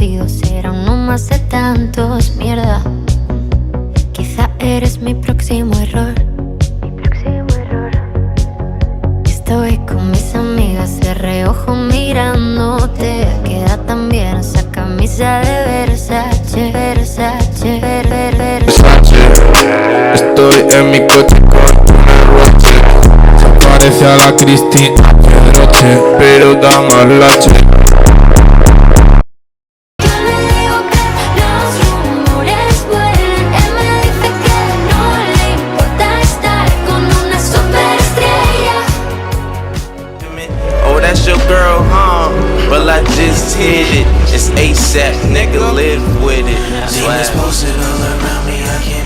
conocido será uno más de tantos. Mierda, quizá eres mi próximo error. Estoy con mis amigas de reojo mirándote. Queda tan bien esa camisa de Versace, Versace, Versace. Estoy en mi coche con una Roche. Se parece a la Cristina Pedroche, pero da más lache. That's your girl, huh? Well, I just hit it. It's ASAP, nigga, live with it. Demons posted all around me, I can't